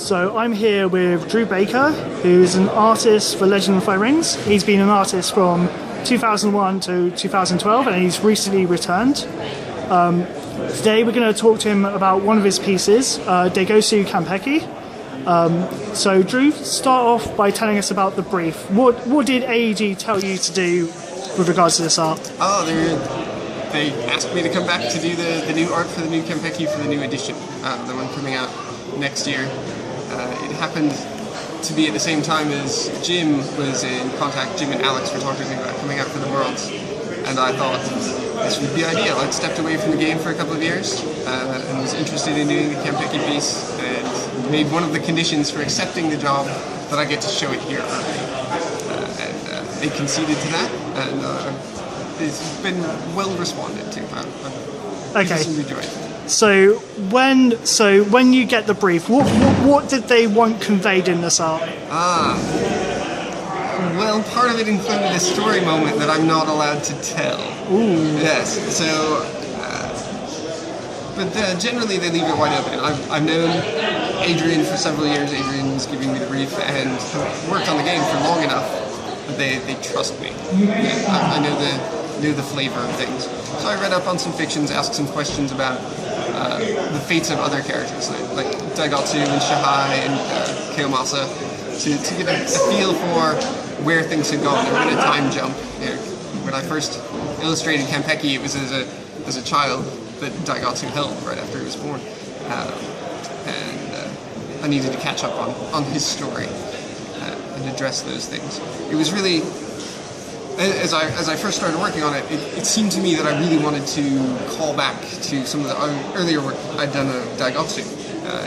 So I'm here with Drew Baker, who's an artist for Legend of Five Rings. He's been an artist from 2001 to 2012, and he's recently returned. Today we're going to talk to him about one of his pieces, Daigotsu Kanpeki. So Drew, start off by telling us about the brief. What did AEG tell you to do with regards to this art? Oh, they asked me to come back to do the new art for the new Kanpeki for the new edition, the one coming out next year. It happened to be at the same time as Jim was in contact. Jim and Alex were talking about coming out for the Worlds, and I thought this would be ideal. I'd stepped away from the game for a couple of years and was interested in doing the Kanpeki piece, and made one of the conditions for accepting the job that I get to show it here early. And they conceded to that, and it's been well responded to. I've enjoyed it. So when you get the brief, what did they want conveyed in this art? Well, part of it included a story moment that I'm not allowed to tell. Ooh. Yes. So, but generally they leave it wide open. I've known Adrian for several years. Adrian was giving me the brief and have worked on the game for long enough that they trust me. I know the flavor of things. So I read up on some fictions, asked some questions about the fates of other characters, like Daigotsu and Shahai and Kiyomasa, to get a feel for where things had gone. There had been a time jump. When I first illustrated Kanpeki, it was as a child that Daigotsu held right after he was born, and I needed to catch up on his story and address those things. It was really, as I first started working on it, it seemed to me that I really wanted to call back to some of the earlier work I'd done of Daigotsu,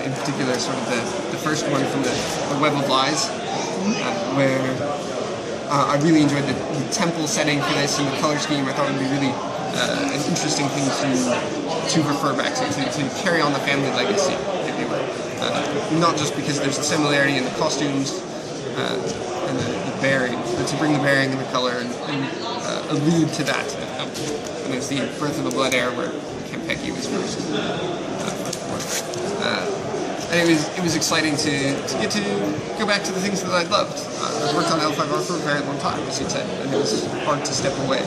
in particular sort of the first one from the Web of Lies, where I really enjoyed the temple setting for this and the color scheme. I thought it would be really an interesting thing to refer back to carry on the family legacy, if you will. Not just because there's a similarity in the costumes and the bearing, but to bring the bearing and the color and allude to that. And it's the Birth of the Blood Heir where Kanpeki was first. And it was exciting to get to go back to the things that I'd loved. I've worked on L5R for a very long time, as you'd said, and it was hard to step away.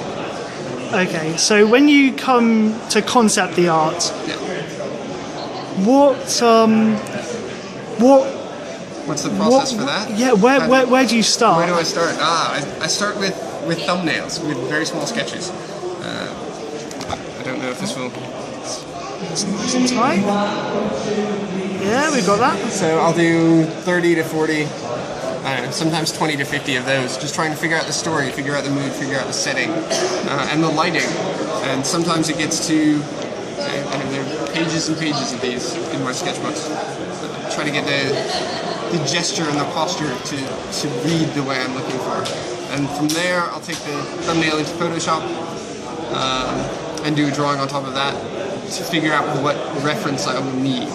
Okay, so when you come to concept the art, what's the process for that? Yeah, where do you start? Where do I start? I start with thumbnails, with very small sketches. I don't know if this will... Some time? Yeah, we've got that. So I'll do 30 to 40, I don't know, sometimes 20 to 50 of those, just trying to figure out the story, figure out the mood, figure out the setting, and the lighting. And sometimes it gets to, there are pages and pages of these in my sketchbooks. Try to get the gesture and the posture to read the way I'm looking for. And from there, I'll take the thumbnail into Photoshop and do a drawing on top of that to figure out what reference I will need,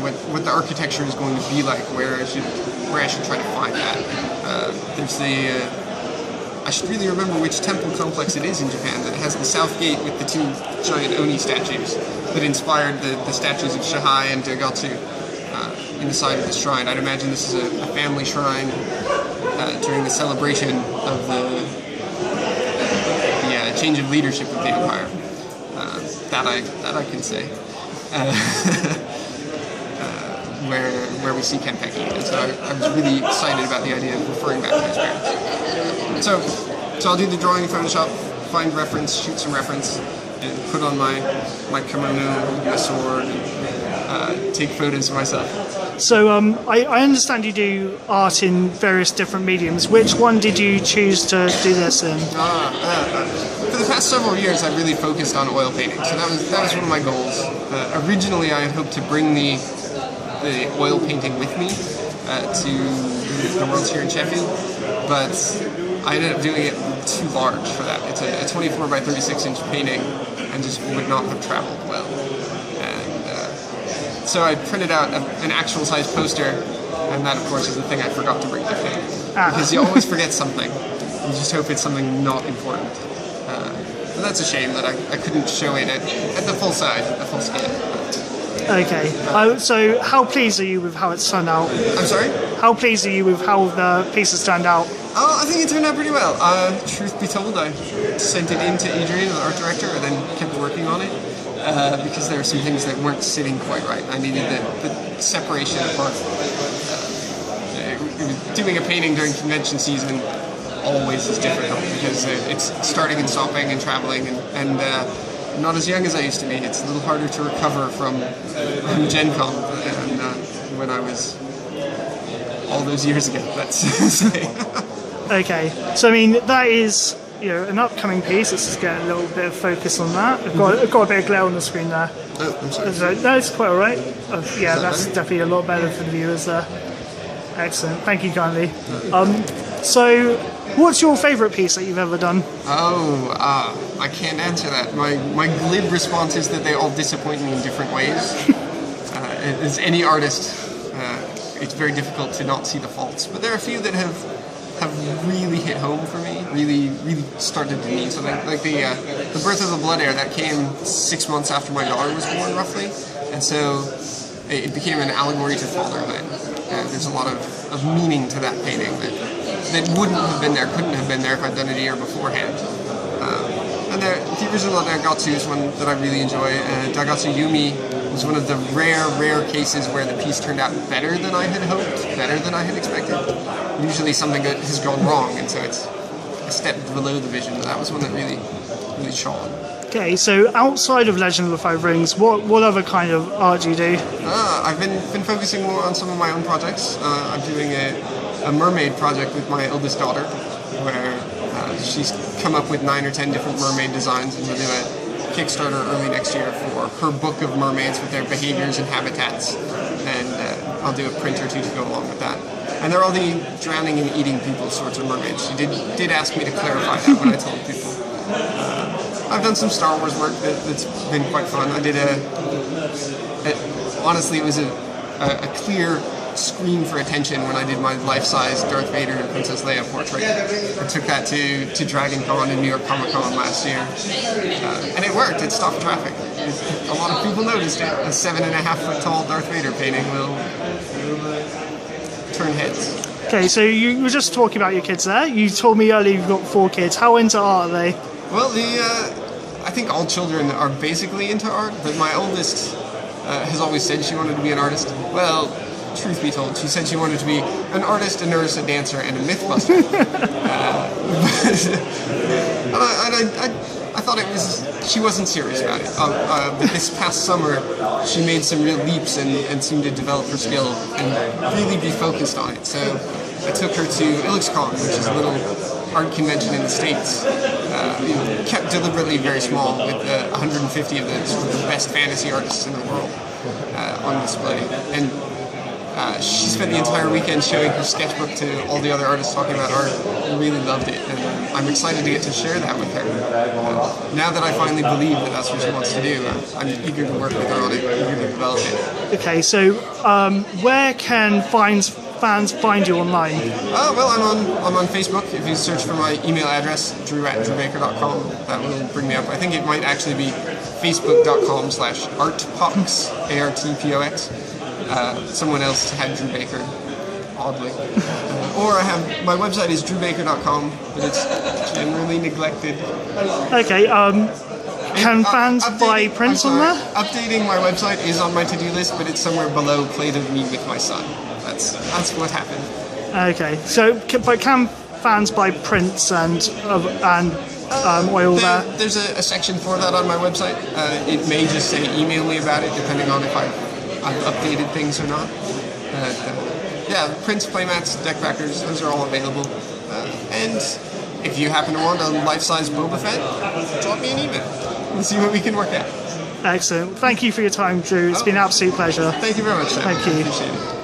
what the architecture is going to be like, where I should try to find that. There's I should really remember which temple complex it is in Japan that has the south gate with the two giant Oni statues that inspired the statues of Shahai and Daigotsu in the side of the shrine. I'd imagine this is a family shrine during the celebration of the change of leadership of the empire. That I can say. Where we see Kanpeki, and so I was really excited about the idea of referring back to his parents. So I'll do the drawing in Photoshop, find reference, shoot some reference, and put on my kimono, my sword, and take photos of myself. So I understand you do art in various different mediums. Which one did you choose to do this in? For the past several years, I've really focused on oil painting. So that was one of my goals. Originally, I had hoped to bring the oil painting with me to the Worlds here in Sheffield, but I ended up doing it too large for that. It's a 24 by 36 inch painting and just would not have traveled well. And so I printed out an actual size poster, and that of course is the thing I forgot to bring with me. Because you always forget something. You just hope it's something not important. But that's a shame that I couldn't show it at the full size, at the full scale. Okay. So how pleased are you with how it's turned out? I'm sorry? How pleased are you with how the pieces turned out? Oh, I think it turned out pretty well. Truth be told, I sent it in to Adrian, the art director, and then kept working on it because there were some things that weren't sitting quite right. I needed the separation apart. Doing a painting during convention season always is difficult because it's starting and stopping and traveling and I'm not as young as I used to be. It's a little harder to recover from Gen Con than when I was all those years ago, let's say. Okay, so I mean that is an upcoming piece. Let's just get a little bit of focus on that. I've got a bit of glare on the screen there. Oh, I'm sorry. No, it's quite alright. Yeah, that's definitely a lot better for the viewers there. Excellent, thank you kindly. So, what's your favourite piece that you've ever done? Oh, I can't answer that. My glib response is that they all disappoint me in different ways. As any artist, it's very difficult to not see the faults. But there are a few that have really hit home for me, really started to mean something. Like the Birth of the Blood Heir, that came 6 months after my daughter was born, roughly. And so it became an allegory to fatherhood. There's a lot of meaning to that painting that wouldn't have been there, couldn't have been there if I'd done it a year beforehand. And the original Daigotsu is one that I really enjoy. Daigotsu Yumi was one of the rare cases where the piece turned out better than I had hoped, better than I had expected. Usually something has gone wrong, and so it's a step below the vision. But that was one that really shone. Okay, so outside of Legend of the Five Rings, what other kind of art do you do? I've been focusing more on some of my own projects. I'm doing a mermaid project with my eldest daughter, where she's come up with 9 or 10 different mermaid designs, and we'll do a Kickstarter early next year for her book of mermaids with their behaviors and habitats, and I'll do a print or two to go along with that. And they're all the drowning and eating people sorts of mermaids. She did ask me to clarify that when I told people. I've done some Star Wars work that's been quite fun. I did honestly, it was a clear scream for attention when I did my life-size Darth Vader and Princess Leia portrait. I took that to Dragon Con and New York Comic Con last year, and it worked. It stopped traffic. A lot of people noticed it. A 7.5-foot tall Darth Vader painting will turn heads. Okay, so you were just talking about your kids there. You told me earlier you've got 4 kids. How into art are they? Well, I think all children are basically into art, but my oldest has always said she wanted to be an artist. Well, truth be told, she said she wanted to be an artist, a nurse, a dancer, and a mythbuster. I thought it was, she wasn't serious about it. But this past summer, she made some real leaps and seemed to develop her skill and really be focused on it. So I took her to IllexCon, which is a little art convention in the States, kept deliberately very small, with 150 of the best fantasy artists in the world on display. And she spent the entire weekend showing her sketchbook to all the other artists talking about art and really loved it. And I'm excited to get to share that with her. Now that I finally believe that that's what she wants to do, I'm eager to work with her on it, eager to develop it. Okay, so where can fans find you online? Well, I'm on Facebook. If you search for my email address, drew@drewbaker.com, that will bring me up. I think it might actually be facebook.com/artpox, ARTPOX. Someone else had Drew Baker, oddly. Or I have, my website is drewbaker.com, but it's generally neglected. Okay, can fans buy prints on there? Updating my website is on my to-do list, but it's somewhere below Plate of Me with my son. That's what happened. Okay, so but can fans buy prints and oil there? There's a section for that on my website. It may just say email me about it, depending on if I've updated things or not. Yeah, prints, playmats, deck backers, those are all available. And if you happen to want a life-size Boba Fett, drop me an email. We'll see what we can work out. Excellent. Thank you for your time, Drew. It's been an absolute pleasure. Thank you very much, Sam. Thank you. Appreciate it.